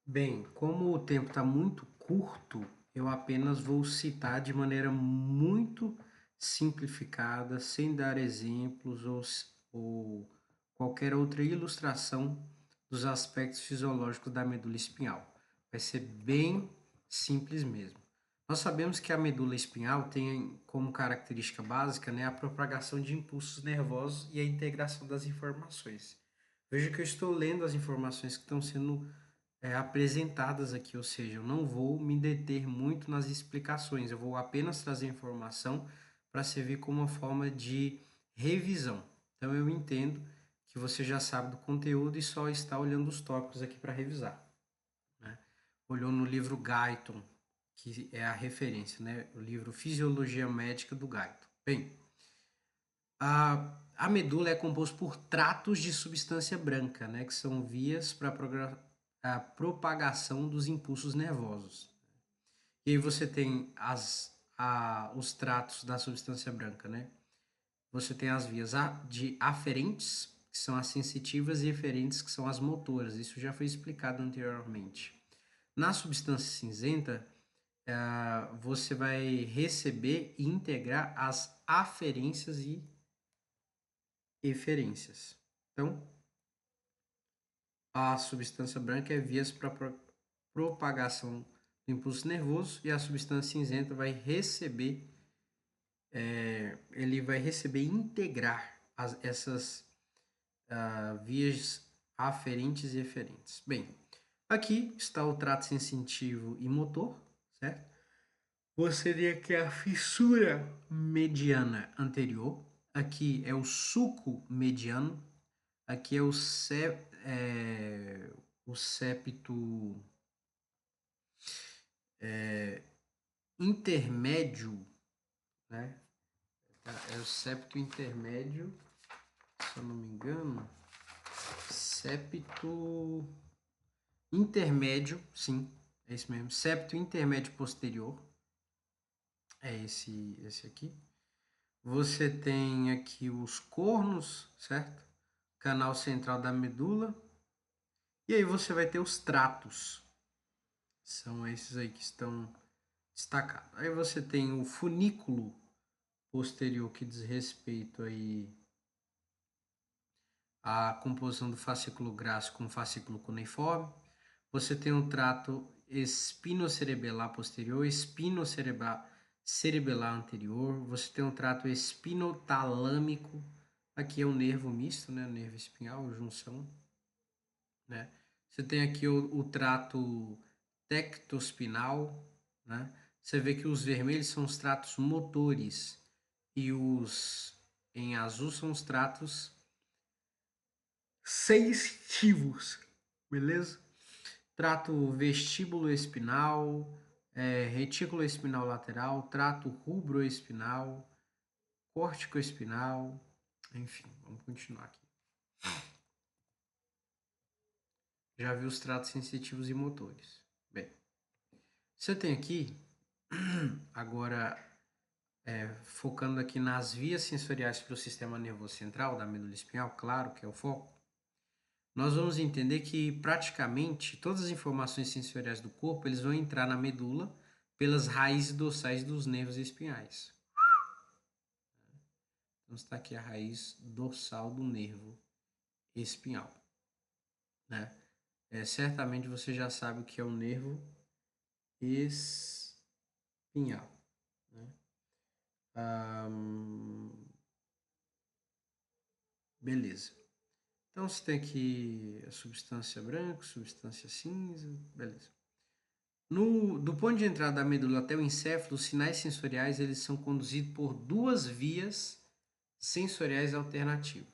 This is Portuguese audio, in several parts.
Bem, como o tempo está muito curto, eu apenas vou citar de maneira muito simplificada, sem dar exemplos ou qualquer outra ilustração dos aspectos fisiológicos da medula espinhal. Vai ser bem simples mesmo. Nós sabemos que a medula espinhal tem como característica básica, né, a propagação de impulsos nervosos e a integração das informações. Veja que eu estou lendo as informações que estão sendo apresentadas aqui, ou seja, eu não vou me deter muito nas explicações, eu vou apenas trazer informação para servir como uma forma de revisão. Então eu entendo que você já sabe do conteúdo e só está olhando os tópicos aqui para revisar, né? Olhou no livro Guyton, que é a referência, né? O livro Fisiologia Médica do Guyton. Bem, a medula é composta por tratos de substância branca, né, que são vias para a propagação dos impulsos nervosos. E aí você tem os tratos da substância branca, né? Você tem as vias de aferentes, que são as sensitivas, e eferentes, que são as motoras. Isso já foi explicado anteriormente. Na substância cinzenta, você vai receber e integrar as aferências e eferências. Então, a substância branca é vias para propagação do impulso nervoso e a substância cinzenta vai receber, ele vai receber e integrar essas vias aferentes e eferentes. Bem, aqui está o trato sensitivo e motor, certo? Você tem aqui a fissura mediana anterior, aqui é o sulco mediano, aqui é o septo intermédio, né? É o septo intermédio, se eu não me engano. Septo intermédio, sim, é isso mesmo. Septo intermédio posterior, é esse aqui. Você tem aqui os cornos, certo? Canal central da medula. E aí você vai ter os tratos. São esses aí que estão destacados. Aí você tem o funículo posterior que diz respeito aí à composição do fascículo graxo com o fascículo cuneiforme. Você tem um trato espinocerebelar posterior, espinocerebelar anterior. Você tem um trato espinotalâmico. Aqui é um nervo misto, né? Nervo espinhal, junção, né? Você tem aqui o trato tectospinal, né? Você vê que os vermelhos são os tratos motores e os em azul são os tratos sensitivos, beleza? Trato vestíbulo espinal, retículo espinal lateral, trato rubroespinal, córtico espinal, enfim, vamos continuar aqui. Já vi os tratos sensitivos e motores. Bem, você tem aqui, agora, focando aqui nas vias sensoriais para o sistema nervoso central da medula espinhal, claro que é o foco, nós vamos entender que praticamente todas as informações sensoriais do corpo eles vão entrar na medula pelas raízes dorsais dos nervos espinhais. Então está aqui a raiz dorsal do nervo espinhal, né? Certamente você já sabe o que é o nervo espinhal, né? Beleza. Então você tem aqui a substância branca, substância cinza, beleza. Do ponto de entrada da medula até o encéfalo, os sinais sensoriais eles são conduzidos por duas vias sensoriais alternativas.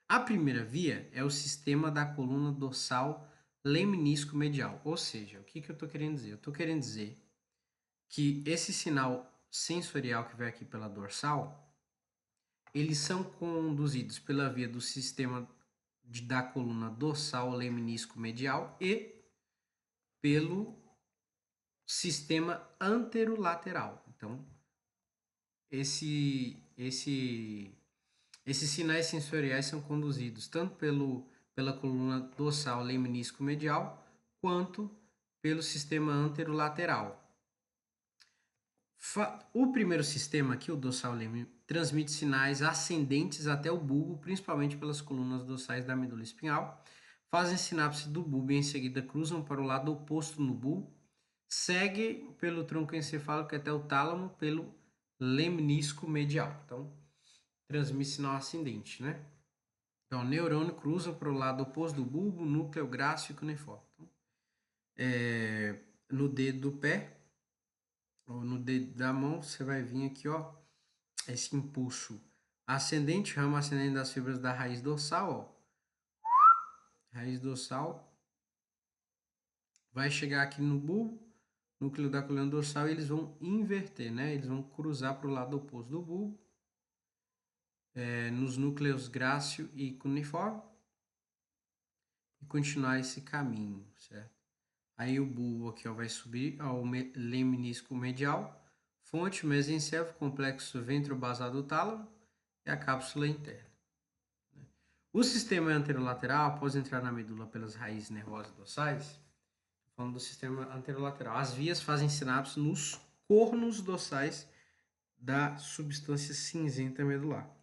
A primeira via é o sistema da coluna dorsal lemnisco medial, ou seja, o que eu estou querendo dizer? Eu estou querendo dizer que esse sinal sensorial que vai aqui pela dorsal, eles são conduzidos pela via do sistema da coluna dorsal lemnisco medial e pelo sistema anterolateral. Então, esses sinais sensoriais são conduzidos tanto pela coluna dorsal lemnisco medial quanto pelo sistema anterolateral. O primeiro sistema aqui, o dorsal leme, transmite sinais ascendentes até o bulbo, principalmente pelas colunas dorsais da medula espinhal. Fazem sinapse do bulbo e em seguida cruzam para o lado oposto no bulbo. Segue pelo tronco encefálico até o tálamo pelo lemnisco medial. Então, transmite sinal ascendente, né? Então, o neurônio cruza para o lado oposto do bulbo, núcleo grácil e cuneiforme. Então, no dedo do pé, ou no dedo da mão, você vai vir aqui, ó, esse impulso ascendente, ramo ascendente das fibras da raiz dorsal, ó. Raiz dorsal vai chegar aqui no bulbo, núcleo da coluna dorsal, e eles vão inverter, né? Eles vão cruzar para o lado oposto do bulbo, nos núcleos grácil e cuneiforme, e continuar esse caminho, certo? Aí o bulbo aqui, ó, vai subir ao lemnisco medial, fonte, mesencéfalo, complexo ventrobasal do tálamo e a cápsula interna. O sistema anterolateral, após entrar na medula pelas raízes nervosas dorsais, falando do sistema anterolateral, as vias fazem sinapse nos cornos dorsais da substância cinzenta medular,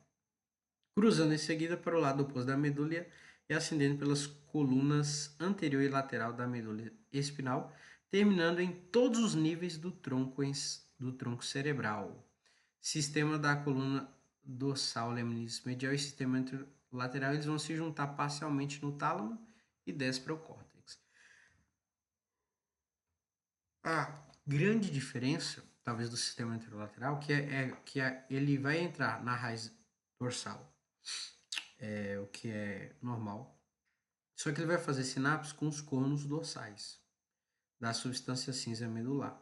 cruzando em seguida para o lado oposto da medula e ascendendo pelas colunas anterior e lateral da medula espinal, terminando em todos os níveis do tronco cerebral. Sistema da coluna dorsal, lemnisco medial e sistema anterolateral, eles vão se juntar parcialmente no tálamo e desce para o córtex. A grande diferença, talvez, do sistema anterolateral, que ele vai entrar na raiz dorsal, o que é normal, só que ele vai fazer sinapse com os cornos dorsais da substância cinza medular.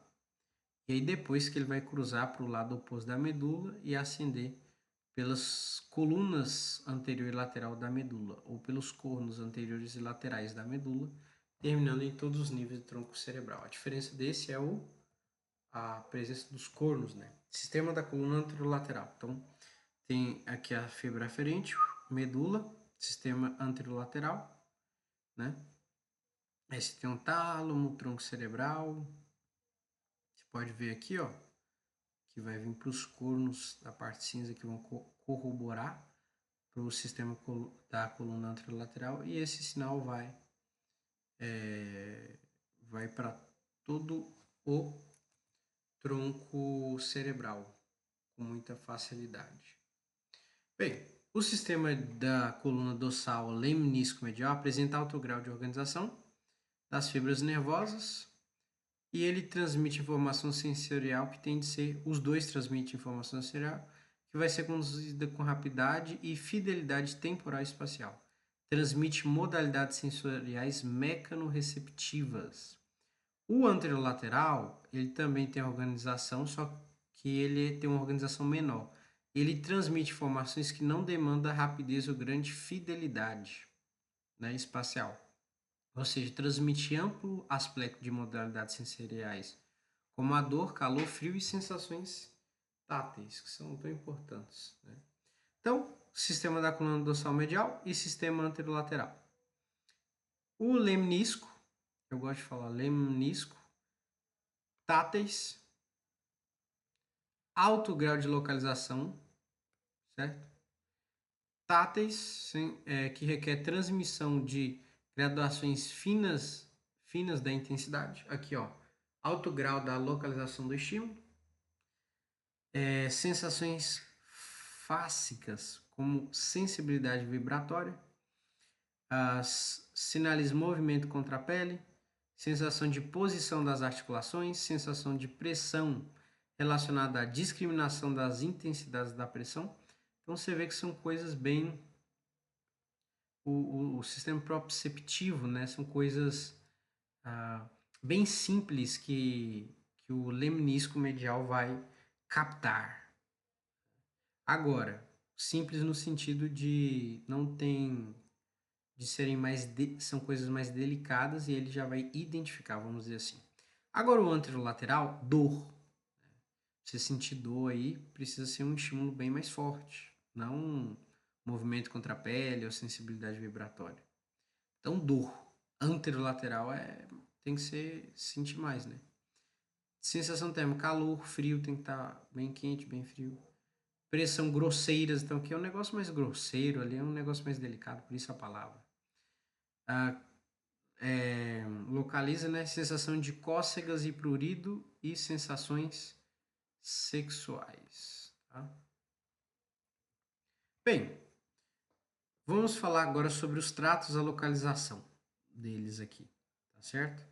E aí depois que ele vai cruzar para o lado oposto da medula e ascender pelas colunas anterior e lateral da medula, ou pelos cornos anteriores e laterais da medula, terminando em todos os níveis do tronco cerebral. A diferença desse é a presença dos cornos, né? Sistema da coluna anterolateral. Então, tem aqui a fibra aferente, medula, sistema anterolateral, né? Aí você tem um tálamo, tronco cerebral. Você pode ver aqui, ó, que vai vir para os cornos da parte cinza que vão corroborar para o sistema da coluna anterolateral, e esse sinal vai para todo o tronco cerebral com muita facilidade. Bem, o sistema da coluna dorsal lemnisco medial apresenta alto grau de organização das fibras nervosas e ele transmite informação sensorial que tem de ser, os dois transmitem informação sensorial que vai ser conduzida com rapidez e fidelidade temporal e espacial. Transmite modalidades sensoriais mecanorreceptivas. O anterolateral, ele também tem organização, só que ele tem uma organização menor. Ele transmite informações que não demandam rapidez ou grande fidelidade, né, espacial. Ou seja, transmite amplo aspecto de modalidades sensoriais, como a dor, calor, frio e sensações táteis, que são tão importantes, né? Então, sistema da coluna dorsal medial e sistema anterolateral. O lemnisco, eu gosto de falar lemnisco, táteis, alto grau de localização, certo? Táteis, que requer transmissão de graduações finas da intensidade. Aqui, ó, alto grau da localização do estímulo. Sensações fásicas, como sensibilidade vibratória. Sinais movimento contra a pele. Sensação de posição das articulações. Sensação de pressão relacionada à discriminação das intensidades da pressão. Então você vê que são coisas bem... O sistema proprioceptivo, né? São coisas bem simples que o lemnisco medial vai captar. Agora, simples no sentido de não tem... de serem são coisas mais delicadas e ele já vai identificar, vamos dizer assim. Agora o anterolateral, dor. Você sentir dor aí, precisa ser um estímulo bem mais forte, não um movimento contra a pele ou sensibilidade vibratória. Então, dor anterolateral é tem que sentir mais, né? Sensação térmica, calor, frio, tem que estar bem quente, bem frio. Pressão, grosseiras, então aqui é um negócio mais grosseiro, ali é um negócio mais delicado, por isso a palavra. Localiza, né? Sensação de cócegas e prurido e sensações sexuais, tá? Bem, vamos falar agora sobre os tratos, a localização deles aqui, tá certo?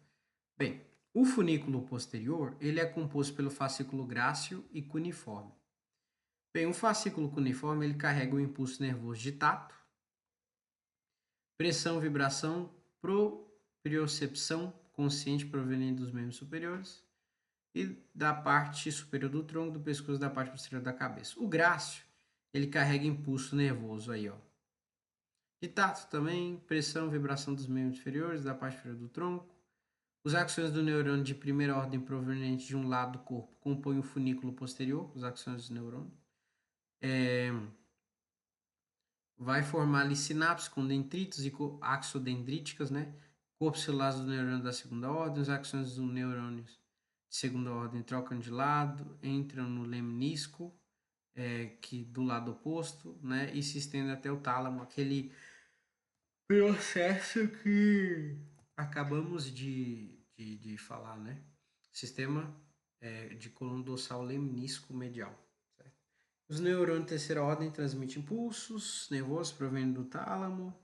Bem, o funículo posterior, ele é composto pelo fascículo grácil e cuneiforme. Bem, o fascículo cuneiforme, ele carrega o impulso nervoso de tato, pressão, vibração, propriocepção consciente proveniente dos membros superiores e da parte superior do tronco, do pescoço e da parte posterior da cabeça. O grácil, ele carrega impulso nervoso aí, ó. De tato também, pressão, vibração dos membros inferiores, da parte inferior do tronco. Os axônios do neurônio de primeira ordem provenientes de um lado do corpo compõem o funículo posterior, os axônios do neurônio. Vai formar ali sinapses com dendritos e axodendríticas, né? Corpos celulares do neurônio da segunda ordem, os axônios do neurônio de segunda ordem trocam de lado, entram no lemnisco, que do lado oposto, né? E se estendem até o tálamo, aquele processo que acabamos de falar, né? Sistema de coluna dorsal lemnisco medial. Certo? Os neurônios de terceira ordem transmitem impulsos nervosos provenientes do tálamo,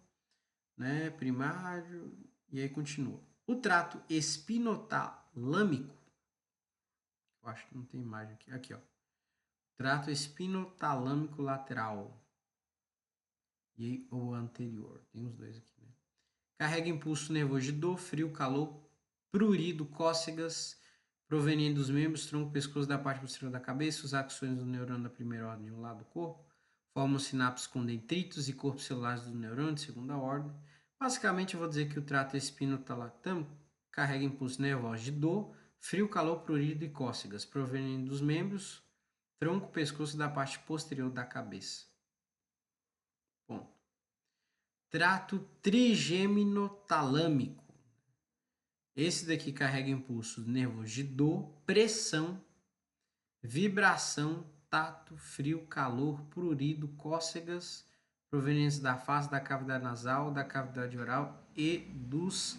né? Primário, e aí continua. O trato espinotalâmico, eu acho que não tem imagem aqui, aqui ó. Trato espinotalâmico lateral e o anterior, tem os dois aqui, né? Carrega impulso nervoso de dor, frio, calor, prurido, cócegas, proveniente dos membros, tronco, pescoço da parte posterior da cabeça, os axônios do neurônio da primeira ordem de um lado do corpo, formam sinapses com dendritos e corpos celulares do neurônio de segunda ordem. Basicamente, eu vou dizer que o trato espinotalâmico carrega impulso nervoso de dor, frio, calor, prurido e cócegas, proveniente dos membros, tronco, pescoço da parte posterior da cabeça. Bom. Trato trigeminotalâmico. Esse daqui carrega impulsos nervosos de dor, pressão, vibração, tato, frio, calor, prurido, cócegas, provenientes da face, da cavidade nasal, da cavidade oral e dos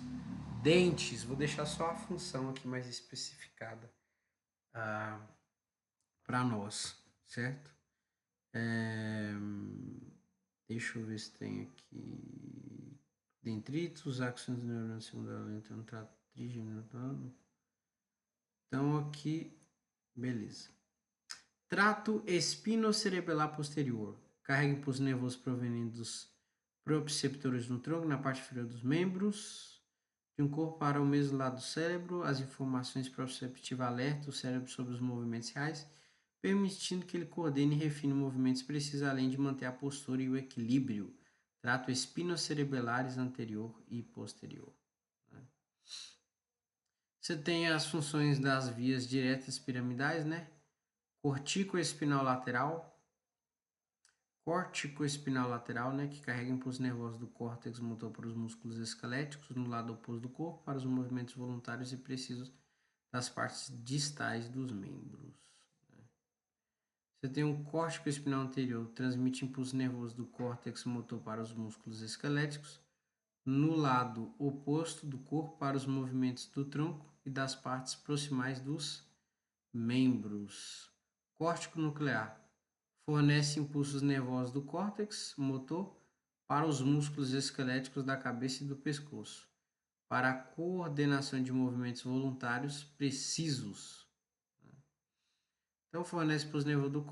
dentes. Vou deixar só a função aqui mais especificada para nós, certo? Deixa eu ver se tem aqui dendritos, axônios do neurônio secundário entrando no trato trigeminal. Então aqui, beleza. Trato espinocerebelar posterior. Carrega impulso nervoso proveniente dos proprioceptores no tronco, na parte inferior dos membros, de um corpo para o mesmo lado do cérebro. As informações proprioceptivas alertam o cérebro sobre os movimentos reais, permitindo que ele coordene e refine movimentos precisos, além de manter a postura e o equilíbrio. Trato espinocerebelares anterior e posterior. Você tem as funções das vias diretas piramidais, né? Corticoespinal lateral, corticoespinal lateral, né? Que carrega impulso nervoso do córtex motor para os músculos esqueléticos no lado oposto do corpo, para os movimentos voluntários e precisos das partes distais dos membros. Você tem um córtico espinal anterior, transmite impulso nervoso do córtex motor para os músculos esqueléticos, no lado oposto do corpo para os movimentos do tronco e das partes proximais dos membros. Córtico nuclear fornece impulsos nervosos do córtex motor para os músculos esqueléticos da cabeça e do pescoço, para a coordenação de movimentos voluntários precisos. Então, fornece impulso nervoso do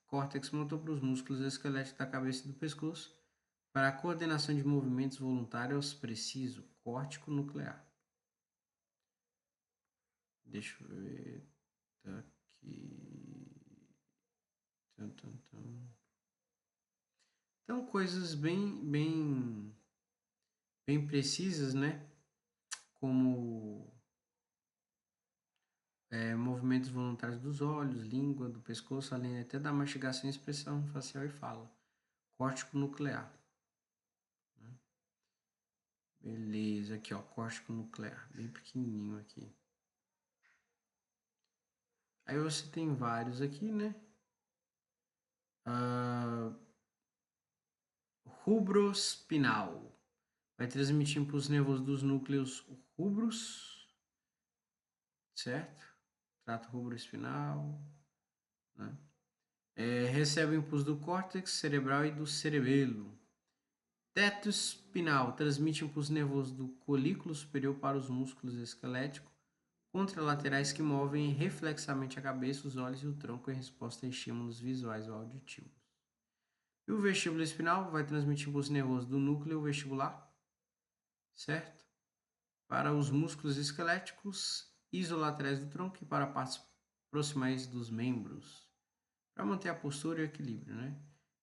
córtex motor para os músculos esqueléticos da cabeça e do pescoço, para a coordenação de movimentos voluntários precisos. Córtico nuclear. Deixa eu ver. Tá aqui. Então, coisas bem precisas, né? Como movimentos voluntários dos olhos, língua, do pescoço, além até da mastigação, expressão facial e fala. Córtico nuclear. Beleza, aqui ó, córtico nuclear, bem pequenininho aqui. Aí você tem vários aqui, né? Rubrospinal. Vai transmitir impulso nervoso dos núcleos rubros, certo? Trato rubroespinal, né? Recebe o impulso do córtex cerebral e do cerebelo. Teto espinal transmite impulso nervoso do colículo superior para os músculos esqueléticos contralaterais que movem reflexamente a cabeça, os olhos e o tronco em resposta a estímulos visuais ou auditivos. E o vestíbulo espinal vai transmitir impulso nervoso do núcleo vestibular, certo? Para os músculos esqueléticos isolaterais do tronco e para partes proximais dos membros, para manter a postura e o equilíbrio, né?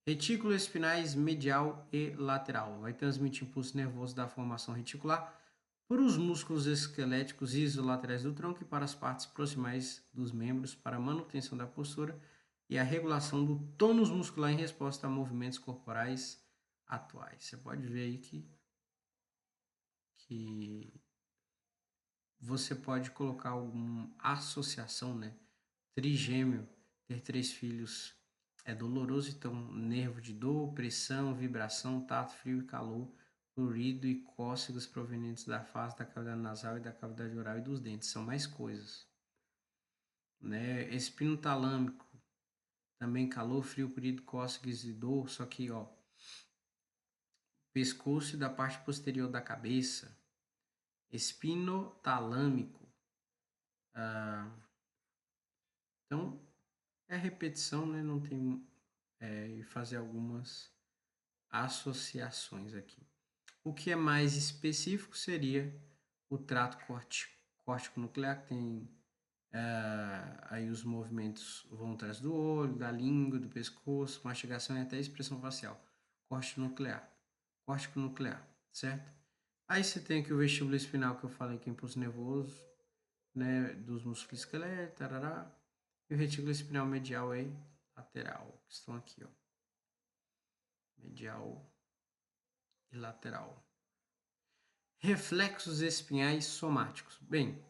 Retículos espinais medial e lateral. Vai transmitir impulso nervoso da formação reticular para os músculos esqueléticos isolaterais do tronco e para as partes proximais dos membros para a manutenção da postura e a regulação do tônus muscular em resposta a movimentos corporais atuais. Você pode ver aí que você pode colocar alguma associação, né? Trigêmeo, ter 3 filhos é doloroso, então nervo de dor, pressão, vibração, tato, frio e calor, prurido e cócegas provenientes da face, da cavidade nasal e da cavidade oral e dos dentes, são mais coisas, né? Espino talâmico, também calor, frio, prurido, cócegas e dor, só que, ó, pescoço e da parte posterior da cabeça, espino talâmico, então é repetição, né? Não tem e fazer algumas associações aqui. O que é mais específico seria o trato córtico nuclear, que tem aí os movimentos vão atrás do olho, da língua, do pescoço, mastigação e até expressão facial. Córtico nuclear, certo? Aí você tem aqui o vestíbulo espinal que eu falei que é impulso nervoso, né, dos músculos esqueléticos, tarará, e o retículo espinal medial e lateral, que estão aqui, ó. Medial e lateral. Reflexos espinhais somáticos. Bem,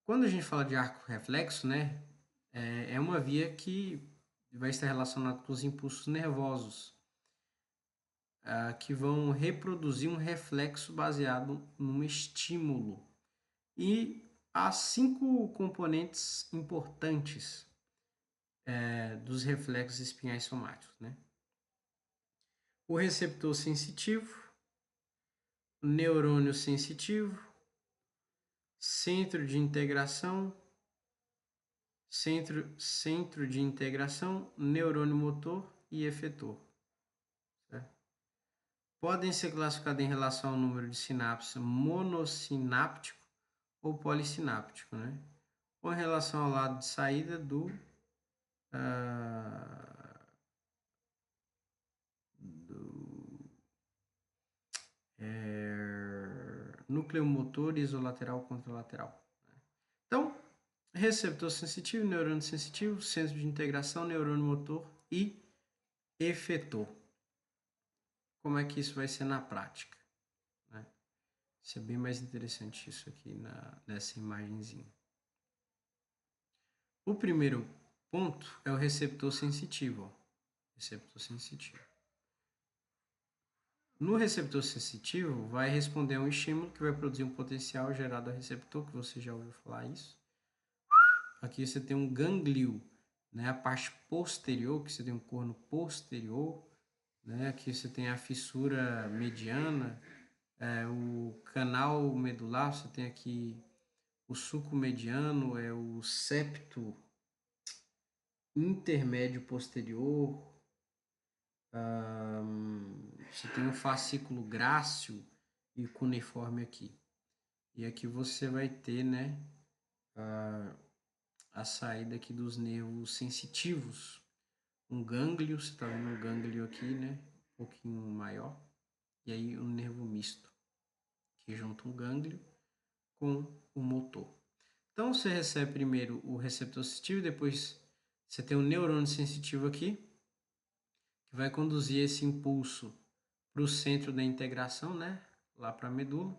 quando a gente fala de arco reflexo, né, é uma via que vai estar relacionada com os impulsos nervosos, que vão reproduzir um reflexo baseado num estímulo. E há 5 componentes importantes dos reflexos espinhais somáticos, né? O receptor sensitivo, o neurônio sensitivo, centro de integração, centro de integração, neurônio motor e efetor. Certo? Podem ser classificados em relação ao número de sinapses monossináptico ou policináptico, né? Ou em relação ao lado de saída do núcleo motor isolateral contralateral. Então, receptor sensitivo, neurônio sensitivo, centro de integração, neurônio motor e efetor. Como é que isso vai ser na prática? Né? Isso é bem mais interessante isso aqui nessa imagenzinha. O primeiro ponto é o receptor sensitivo. Ó. Receptor sensitivo. No receptor sensitivo, vai responder a um estímulo que vai produzir um potencial gerado ao receptor, que você já ouviu falar isso. Aqui você tem um gânglio, né? A parte posterior, que você tem um corno posterior, né? Aqui você tem a fissura mediana, o canal medular, você tem aqui o sulco mediano, o septo intermédio posterior, você tem um fascículo grácil e cuneiforme aqui. E aqui você vai ter, né, a saída aqui dos nervos sensitivos. Um gânglio, você está vendo um gânglio aqui, né, um pouquinho maior. E aí um nervo misto, que junta um gânglio com o motor. Então você recebe primeiro o receptor sensitivo, depois você tem um neurônio sensitivo aqui, que vai conduzir esse impulso para o centro da integração, né? lá para a medula.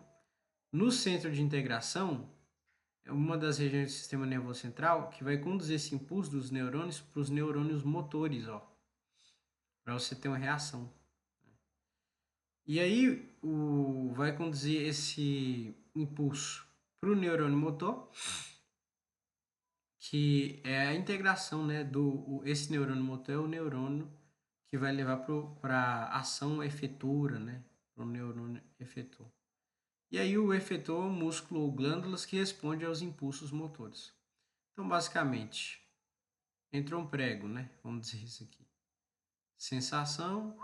No centro de integração, é uma das regiões do sistema nervoso central que vai conduzir esse impulso dos neurônios para os neurônios motores, ó, para você ter uma reação. E aí vai conduzir esse impulso para o neurônio motor, que é a integração, né, esse neurônio motor é o neurônio que vai levar para a ação efetora, né, para o neurônio efetor. E aí o efetor é o músculo ou glândulas que responde aos impulsos motores. Então, basicamente, entra um prego, né, vamos dizer isso aqui. Sensação,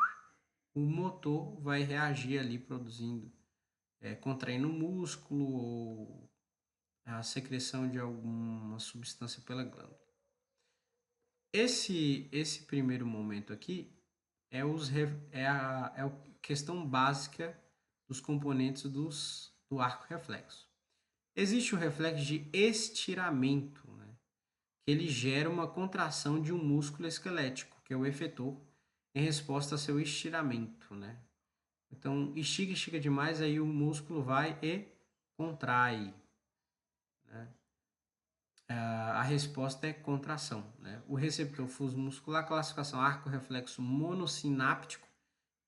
o motor vai reagir ali produzindo, contraindo o músculo ou a secreção de alguma substância pela glândula. Esse primeiro momento aqui é a questão básica dos componentes do arco reflexo. Existe o reflexo de estiramento, né, que ele gera uma contração de um músculo esquelético, que é o efetor, em resposta a seu estiramento, né? Então, estica demais, aí o músculo vai e contrai, né? A resposta é contração, né? O receptor fuso muscular, classificação arco-reflexo monossináptico,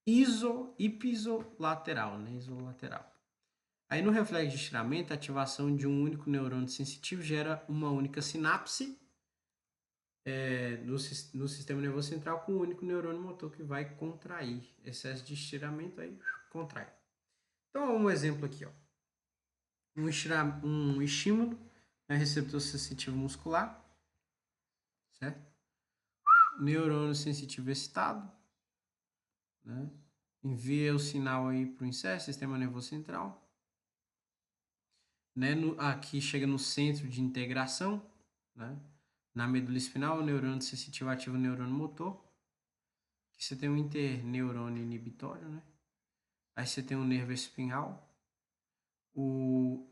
ipsilateral, né? Isolateral. Aí no reflexo de estiramento, a ativação de um único neurônio sensitivo gera uma única sinapse no sistema nervoso central com um único neurônio motor que vai contrair. Excesso de estiramento aí contrai. Então, um exemplo aqui, ó. Um estímulo, né, receptor sensitivo muscular, certo? Neurônio sensitivo excitado, né? Envia o sinal aí para o sistema nervoso central. Né? Aqui chega no centro de integração, né? Na medula espinhal, o neurônio sensitivo ativa o neurônio motor. Aqui você tem um interneurônio inibitório, né? Aí você tem um nervo espinhal. O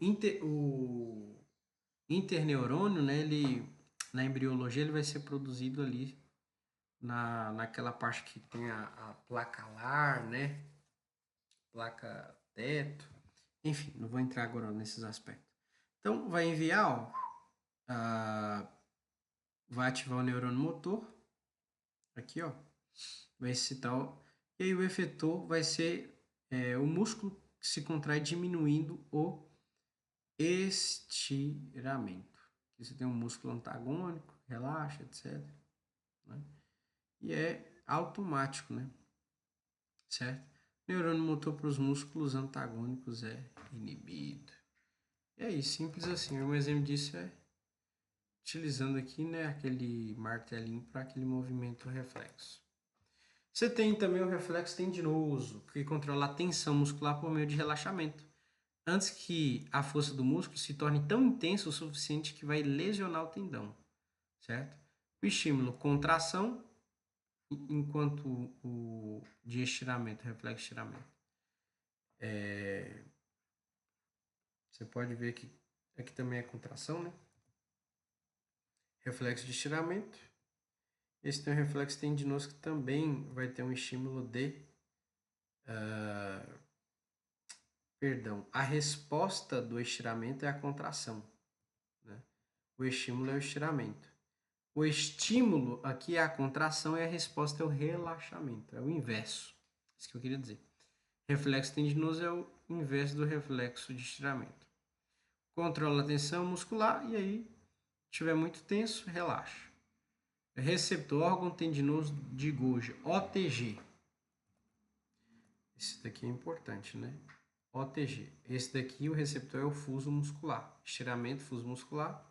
interneurônio, né? Na embriologia, ele vai ser produzido ali naquela parte que tem a placa alar, né? Placa teto. Enfim, não vou entrar agora nesses aspectos. Então, vai enviar, ó, vai ativar o neurônio motor. Aqui, ó. Vai excitar. E aí o efetor vai ser o músculo que se contrai diminuindo o estiramento. Aqui você tem um músculo antagônico, relaxa, etc. Né? E é automático, né? Certo? Neurônio motor para os músculos antagônicos é inibido. E aí, simples assim. Um exemplo disso é utilizando aqui, né, aquele martelinho para aquele movimento reflexo. Você tem também o reflexo tendinoso, que controla a tensão muscular por meio de relaxamento, antes que a força do músculo se torne tão intensa o suficiente que vai lesionar o tendão, certo? O estímulo, contração, enquanto o de estiramento, reflexo de estiramento. Você pode ver que aqui também é contração, né? Reflexo de estiramento. Esse tem um reflexo tendinoso que também vai ter um estímulo de... perdão, a resposta do estiramento é a contração, né? O estímulo é o estiramento. O estímulo aqui é a contração e a resposta é o relaxamento, é o inverso. Isso que eu queria dizer. Reflexo tendinoso é o inverso do reflexo de estiramento. Controla a tensão muscular e aí, se estiver muito tenso, relaxa. Receptor órgão tendinoso de Golgi, OTG. Esse daqui é importante, né? OTG. Esse daqui, o receptor é o fuso muscular. Estiramento, fuso muscular.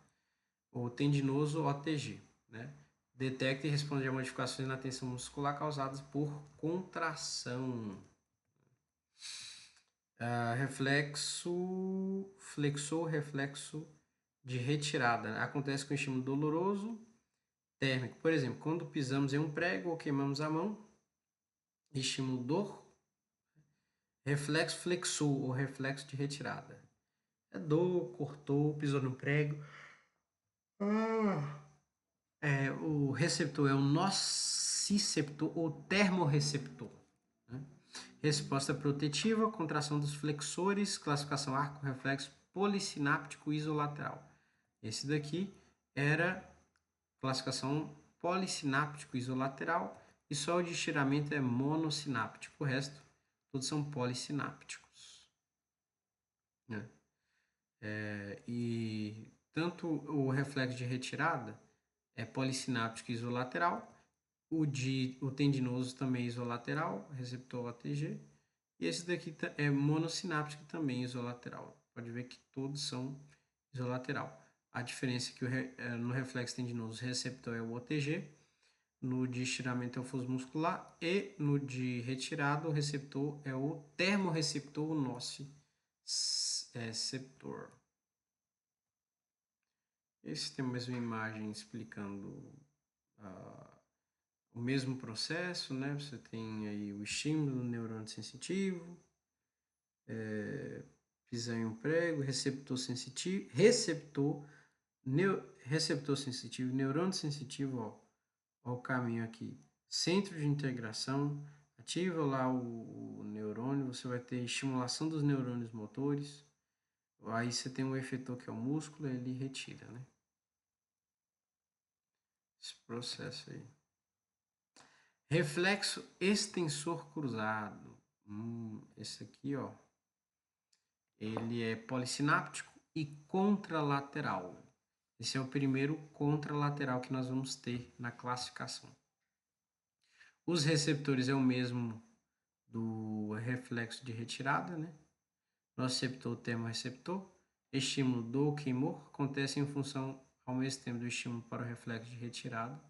O tendinoso, OTG, né? Detecta e responde a modificações na tensão muscular causadas por contração. Reflexo flexor, reflexo de retirada. Acontece com estímulo doloroso térmico. Por exemplo, quando pisamos em um prego ou queimamos a mão, estímulo dor. Reflexo flexor ou reflexo de retirada. É dor, cortou, pisou no prego. O receptor é o nociceptor ou termorreceptor, né? Resposta protetiva, contração dos flexores, classificação arco-reflexo policináptico isolateral. Esse daqui era classificação policináptico isolateral e só o de estiramento é monossináptico. O resto, todos são policinápticos. Né? E tanto o reflexo de retirada é policináptico isolateral, o tendinoso também é isolateral, receptor OTG, e esse daqui é monossináptico também isolateral. Pode ver que todos são isolateral. A diferença é que no reflexo tendinoso o receptor é o OTG, no de estiramento é o fosso muscular e no de retirada o receptor é o termorreceptor nociceptor. Esse tem mais uma imagem explicando o mesmo processo, né? Você tem aí o estímulo do neurônio sensitivo, pisar em um prego, receptor sensitivo, receptor sensitivo, neurônio sensitivo, ó o caminho aqui, centro de integração, ativa lá o neurônio, você vai ter estimulação dos neurônios motores, aí você tem um efetor que é o músculo, ele retira, né? Esse processo aí. Reflexo extensor cruzado. Esse aqui, ó, ele é polissináptico e contralateral. Esse é o primeiro contralateral que nós vamos ter na classificação. Os receptores é o mesmo do reflexo de retirada, né? Nociceptor, termorreceptor. Estímulo do queimor acontece em função ao mesmo tempo do estímulo para o reflexo de retirada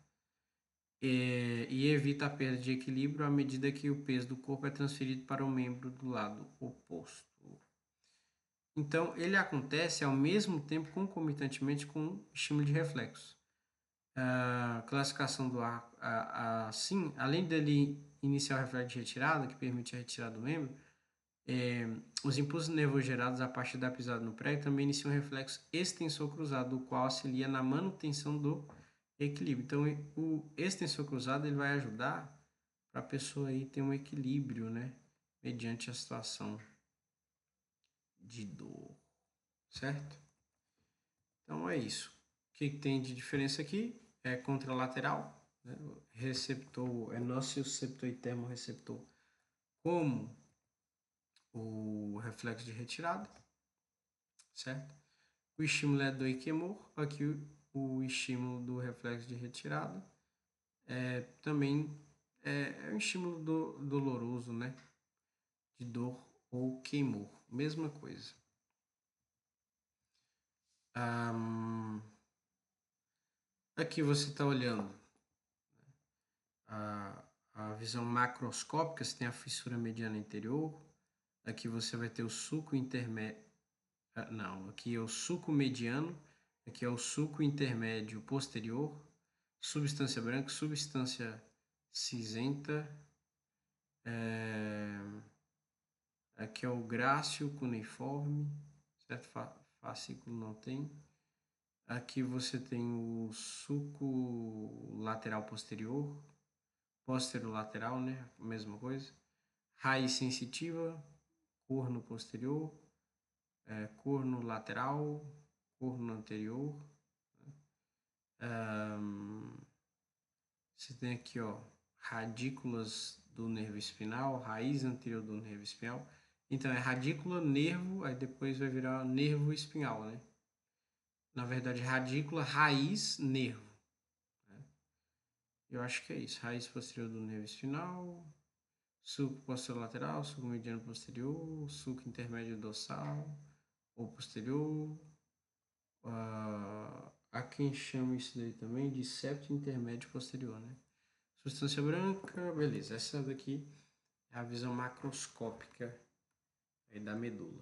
e evita a perda de equilíbrio à medida que o peso do corpo é transferido para o membro do lado oposto. Então, ele acontece ao mesmo tempo, concomitantemente com o estímulo de reflexo. A classificação do ar, assim, além dele iniciar o reflexo de retirada, que permite a retirada do membro, os impulsos nervosos gerados a partir da pisada no prego também iniciam um reflexo extensor cruzado, o qual auxilia na manutenção do equilíbrio. Então, o extensor cruzado ele vai ajudar para a pessoa aí ter um equilíbrio, né, mediante a situação de dor, certo? Então é isso. O que tem de diferença aqui é contralateral, né? O receptor é nociceptor e termorreceptor, como o reflexo de retirada, certo? O estímulo é do Ikemor, aqui o estímulo do reflexo de retirada também é um estímulo doloroso, né? De dor ou queimor, mesma coisa. Aqui você está olhando a visão macroscópica, você tem a fissura mediana interior, aqui você vai ter o sulco intermédio, não, aqui é o sulco mediano, aqui é o sulco intermédio posterior, substância branca, substância cinzenta, aqui é o grácil cuneiforme, certo? Fascículo não tem. Aqui você tem o sulco lateral posterior, posterolateral, né? Mesma coisa. Raiz sensitiva, corno posterior, corno lateral, corno anterior. Você tem aqui, ó, radículas do nervo espinal, raiz anterior do nervo espinhal. Então é radícula, nervo, aí depois vai virar nervo espinhal, né? Na verdade, radícula, raiz, nervo. Eu acho que é isso. Raiz posterior do nervo espinal, sulco posterolateral, sulco mediano posterior, sulco intermédio dorsal ou posterior. Há quem chama isso daí também de septo intermédio posterior, né? Substância branca, beleza. Essa daqui é a visão macroscópica aí da medula.